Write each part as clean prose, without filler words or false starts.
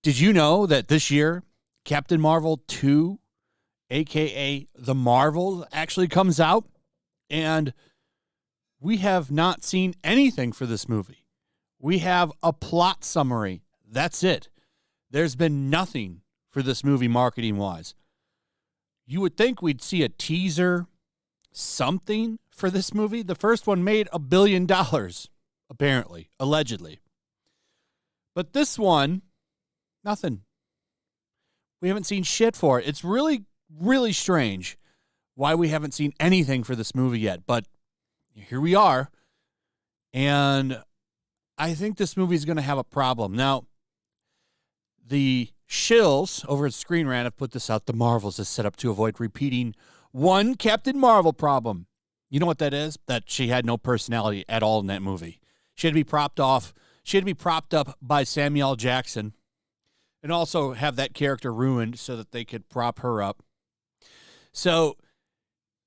Did you know that this year, Captain Marvel 2, a.k.a. The Marvels, actually comes out? And we have not seen anything for this movie. We have a plot summary. That's it. There's been nothing for this movie marketing-wise. You would think we'd see a teaser, something for this movie. The first one made $1 billion, apparently, allegedly. But this one, nothing. We haven't seen shit for it. It's really, really strange why we haven't seen anything for this movie yet. But here we are. And I think this movie is going to have a problem. Now, the shills over at Screen Rant have put this out. The Marvels is set up to avoid repeating one Captain Marvel problem. You know what that is? That she had no personality at all in that movie. She had to be propped up by Samuel L. Jackson. And also have that character ruined so that they could prop her up. So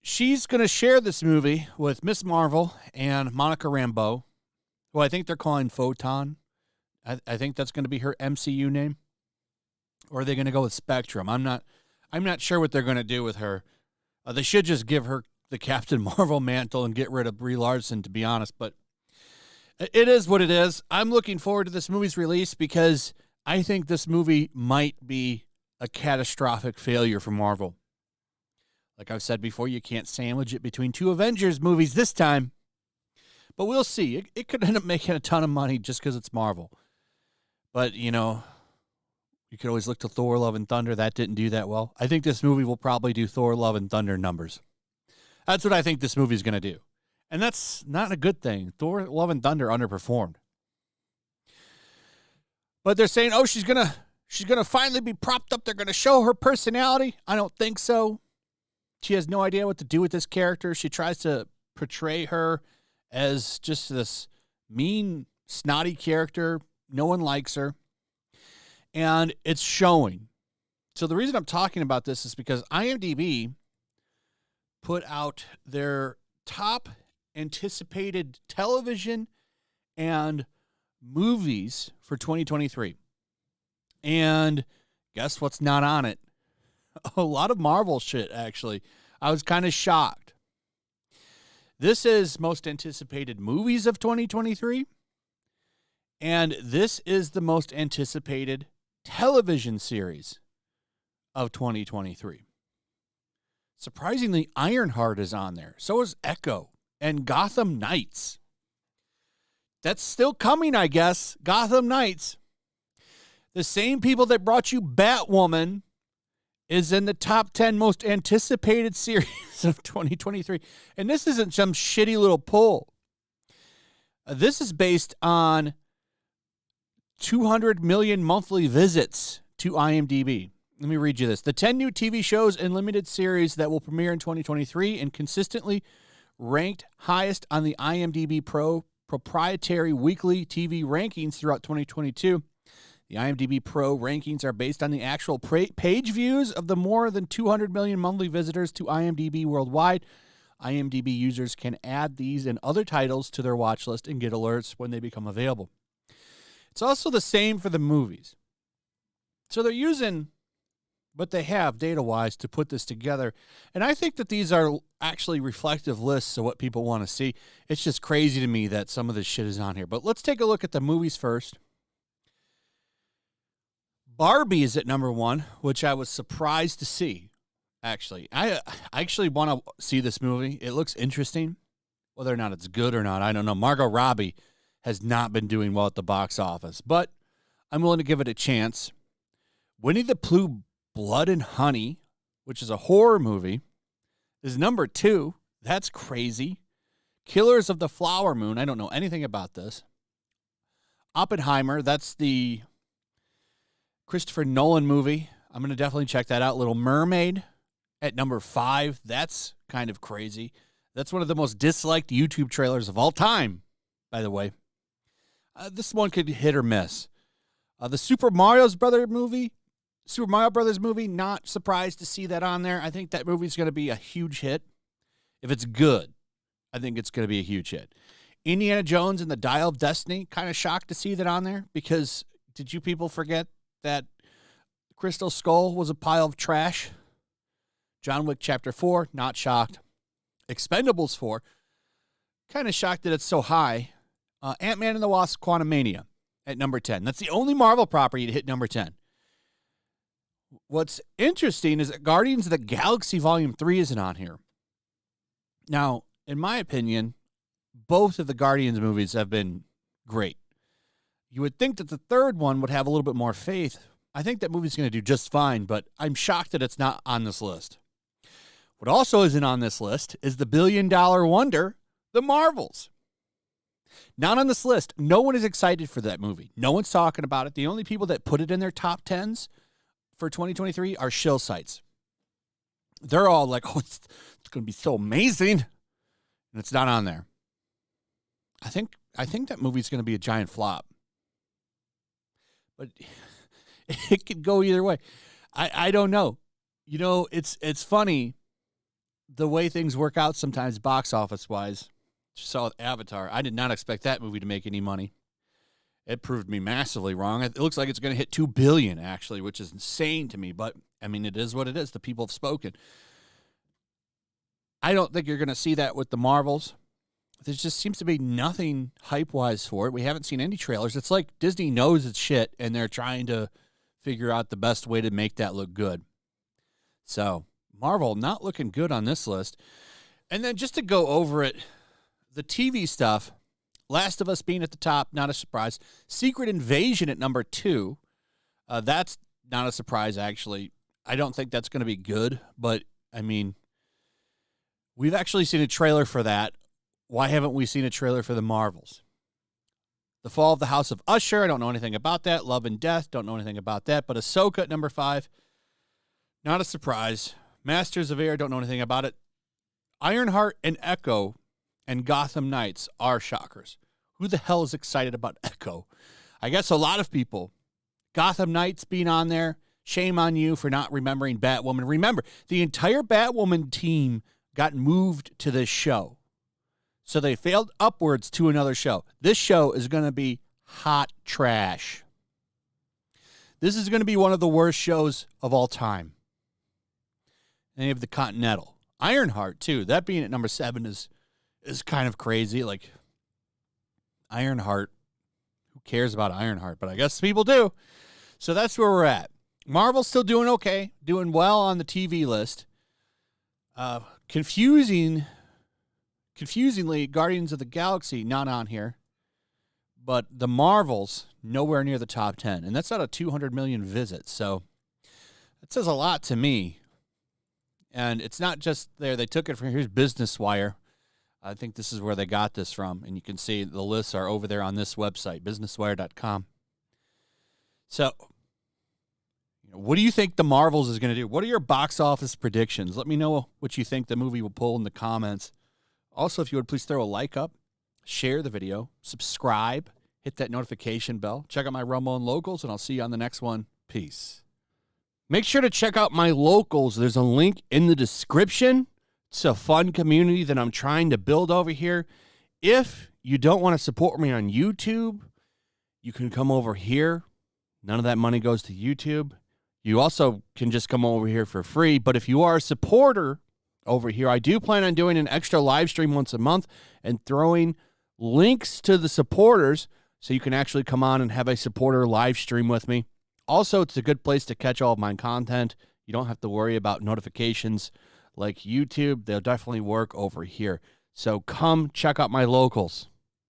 she's going to share this movie with Miss Marvel and Monica Rambeau, who I think they're calling Photon. I think that's going to be her MCU name. Or are they going to go with Spectrum? I'm not sure what they're going to do with her. They should just give her the Captain Marvel mantle and get rid of Brie Larson, to be honest. But it is what it is. I'm looking forward to this movie's release because I think this movie might be a catastrophic failure for Marvel. Like I've said before, you can't sandwich it between two Avengers movies this time. But we'll see. It could end up making a ton of money just because it's Marvel. But, you know, you could always look to Thor, Love, and Thunder. That didn't do that well. I think this movie will probably do Thor, Love, and Thunder numbers. That's what I think this movie is going to do. And that's not a good thing. Thor, Love, and Thunder underperformed. But they're saying, oh, she's gonna finally be propped up. They're gonna show her personality. I don't think so. She has no idea what to do with this character. She tries to portray her as just this mean, snotty character. No one likes her. And it's showing. So the reason I'm talking about this is because IMDB put out their top anticipated television and movies for 2023. And guess what's not on it? A lot of Marvel shit, actually. I was kind of shocked. This is most anticipated movies of 2023. And this is the most anticipated television series of 2023. Surprisingly, Ironheart is on there. So is Echo and Gotham Knights. That's still coming, I guess. Gotham Knights. The same people that brought you Batwoman is in the top 10 most anticipated series of 2023. And this isn't some shitty little poll. This is based on 200 million monthly visits to IMDb. Let me read you this. The 10 new TV shows and limited series that will premiere in 2023 and consistently ranked highest on the IMDb proprietary weekly TV rankings throughout 2022. The IMDb Pro rankings are based on the actual page views of the more than 200 million monthly visitors to IMDb worldwide. IMDb users can add these and other titles to their watch list and get alerts when they become available. It's also the same for the movies. So they're using what they have data-wise to put this together. And I think that these are actually reflective lists of what people want to see. It's just crazy to me that some of this shit is on here. But let's take a look at the movies first. Barbie is at number 1, which I was surprised to see, actually. I actually want to see this movie. It looks interesting. Whether or not it's good or not, I don't know. Margot Robbie has not been doing well at the box office, but I'm willing to give it a chance. Winnie the Pooh Blood and Honey, which is a horror movie, is number 2. That's crazy. Killers of the Flower Moon. I don't know anything about this. Oppenheimer. That's the Christopher Nolan movie. I'm going to definitely check that out. Little Mermaid at number 5. That's kind of crazy. That's one of the most disliked YouTube trailers of all time, by the way. This one could hit or miss. The Super Mario Brothers movie, not surprised to see that on there. I think that movie's going to be a huge hit if it's good. I think it's going to be a huge hit. Indiana Jones and the Dial of Destiny, kind of shocked to see that on there, because did you people forget that Crystal Skull was a pile of trash? John Wick Chapter 4, not shocked. Expendables 4, kind of shocked that it's so high. Ant-Man and the Wasp Quantumania at number 10. That's the only Marvel property to hit number 10. What's interesting is that Guardians of the Galaxy Volume 3 isn't on here. Now, in my opinion, both of the Guardians movies have been great. You would think that the third one would have a little bit more faith. I think that movie's going to do just fine, but I'm shocked that it's not on this list. What also isn't on this list is the billion-dollar wonder, The Marvels. Not on this list. No one is excited for that movie. No one's talking about it. The only people that put it in their top 10s for 2023 are shill sites. They're all like, oh, it's going to be so amazing. And it's not on there. I think that movie's going to be a giant flop. But it could go either way. I don't know. You know, it's funny the way things work out sometimes box office wise. Saw with Avatar. I did not expect that movie to make any money. It proved me massively wrong. It looks like it's going to hit $2 billion, actually, which is insane to me. But, I mean, it is what it is. The people have spoken. I don't think you're going to see that with the Marvels. There just seems to be nothing hype-wise for it. We haven't seen any trailers. It's like Disney knows its shit, and they're trying to figure out the best way to make that look good. So, Marvel not looking good on this list. And then just to go over it, the TV stuff, Last of Us being at the top, not a surprise. Secret Invasion at number 2. That's not a surprise, actually. I don't think that's going to be good, but, I mean, we've actually seen a trailer for that. Why haven't we seen a trailer for the Marvels? The Fall of the House of Usher, I don't know anything about that. Love and Death, don't know anything about that. But Ahsoka at number 5, not a surprise. Masters of Air, don't know anything about it. Ironheart and Echo and Gotham Knights are shockers. Who the hell is excited about Echo? I guess a lot of people. Gotham Knights being on there, shame on you for not remembering Batwoman. Remember, the entire Batwoman team got moved to this show. So they failed upwards to another show. This show is going to be hot trash. This is going to be one of the worst shows of all time. And you have the Continental. Ironheart, too. That being at number 7 is kind of crazy. Like, Ironheart, who cares about Ironheart? But I guess people do. So that's where we're at. Marvel's still doing okay, doing well on the TV list. Confusingly, Guardians of the Galaxy not on here. But the Marvels, nowhere near the top 10. And that's not a 200 million visit. So that says a lot to me. And it's not just there. They took it from, here's Business Wire. I think this is where they got this from. And you can see the lists are over there on this website, businesswire.com. So, what do you think the Marvels is going to do? What are your box office predictions? Let me know what you think the movie will pull in the comments. Also, if you would please throw a like up, share the video, subscribe, hit that notification bell. Check out my Rumble and Locals, and I'll see you on the next one. Peace. Make sure to check out my Locals. There's a link in the description. It's a fun community that I'm trying to build over here. If you don't want to support me on YouTube, you can come over here. None of that money goes to YouTube. You also can just come over here for free. But if you are a supporter over here, I do plan on doing an extra live stream once a month and throwing links to the supporters so you can actually come on and have a supporter live stream with me. Also, it's a good place to catch all of my content. You don't have to worry about notifications like YouTube. They'll definitely work over here. So come check out my Locals.